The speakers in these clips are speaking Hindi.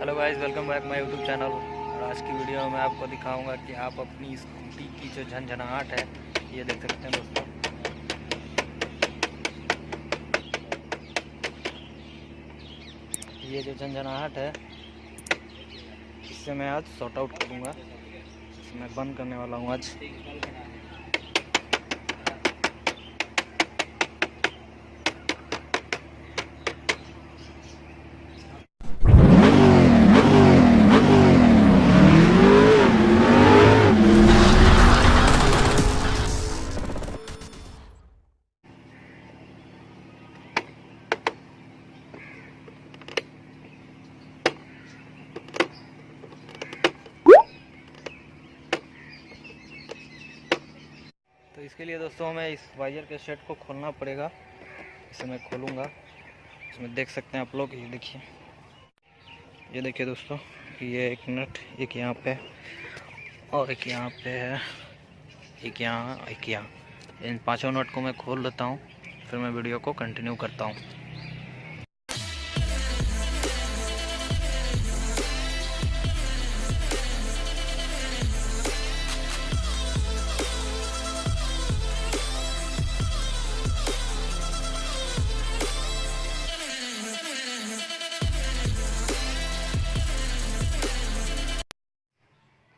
Hello guys, welcome back my YouTube channel. और आज की वीडियो में मैं आपको दिखाऊंगा कि आप अपनी स्कूटी की जो झनझनाहट है, ये देख सकते हैं दोस्तों। ये जो झनझनाहट है, इससे मैं आज सॉर्ट आउट करूँगा। इसे मैं बंद करने वाला हूँ आज। तो इसके लिए दोस्तों हमें इस वाइजर के सेट को खोलना पड़ेगा। इसे मैं खोलूँगा। इसमें देख सकते हैं आप लोग, ये देखिए दोस्तों, ये एक नट, एक यहाँ पे और एक यहाँ पे है, एक यहाँ, एक यहाँ। इन पांचों नट को मैं खोल लेता हूँ, फिर मैं वीडियो को कंटिन्यू करता हूँ।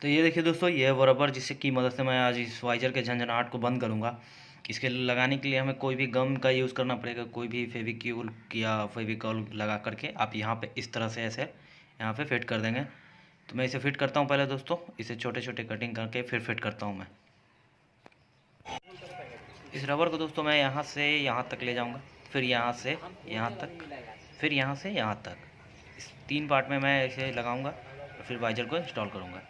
तो ये देखिए दोस्तों, ये है वो रबर जिसकी मदद से मैं आज इस वाइजर के झंझनाहट को बंद करूँगा। इसके लगाने के लिए हमें कोई भी गम का यूज़ करना पड़ेगा, कोई भी फेविक्यूल या फेविकॉल लगा करके आप यहाँ पे इस तरह से ऐसे यहाँ पे फिट कर देंगे। तो मैं इसे फिट करता हूँ पहले दोस्तों, इसे छोटे छोटे कटिंग करके फिर फिट करता हूँ मैं। इस रबर को दोस्तों मैं यहाँ से यहाँ तक ले जाऊँगा, फिर यहाँ से यहाँ तक, फिर यहाँ से यहाँ तक। इस 3 पार्ट में मैं इसे लगाऊँगा और फिर वाइजर को इंस्टॉल करूँगा।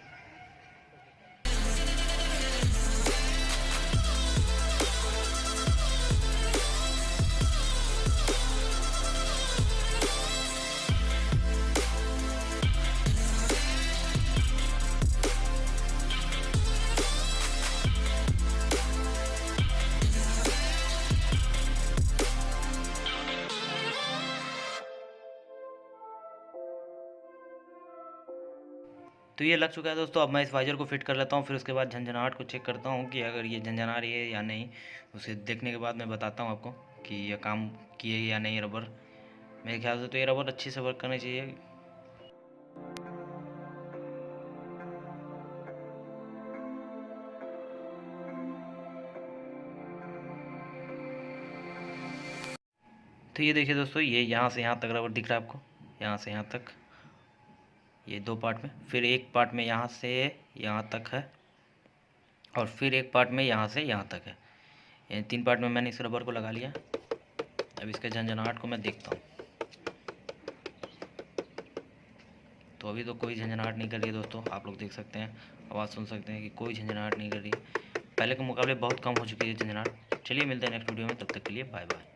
तो ये लग चुका है दोस्तों। अब मैं इस वाइजर को फिट कर लेता हूँ, फिर उसके बाद झंझनाहट को चेक करता हूँ कि अगर ये झंझना रही है या नहीं। उसे देखने के बाद मैं बताता हूँ आपको कि ये काम किए या नहीं रबर। मेरे ख्याल से तो ये रबर अच्छे से वर्क करनी चाहिए। तो ये देखिए दोस्तों, ये यहाँ से यहाँ तक रबर दिख रहा है आपको, यहाँ से यहाँ तक, ये 2 पार्ट में, फिर एक पार्ट में यहाँ से यहाँ तक है, और फिर एक पार्ट में यहाँ से यहाँ तक है। ये 3 पार्ट में मैंने इस रबर को लगा लिया। अब इसके झंझनाहट को मैं देखता हूँ। तो अभी तो कोई झंझनाहट नहीं कर रही है दोस्तों, आप लोग देख सकते हैं, आवाज़ सुन सकते हैं कि कोई झंझनाहट नहीं कर रही है। पहले के मुकाबले बहुत कम हो चुकी है झंझनाहट। चलिए मिलते हैं नेक्स्ट वीडियो में, तब तक के लिए बाय बाय।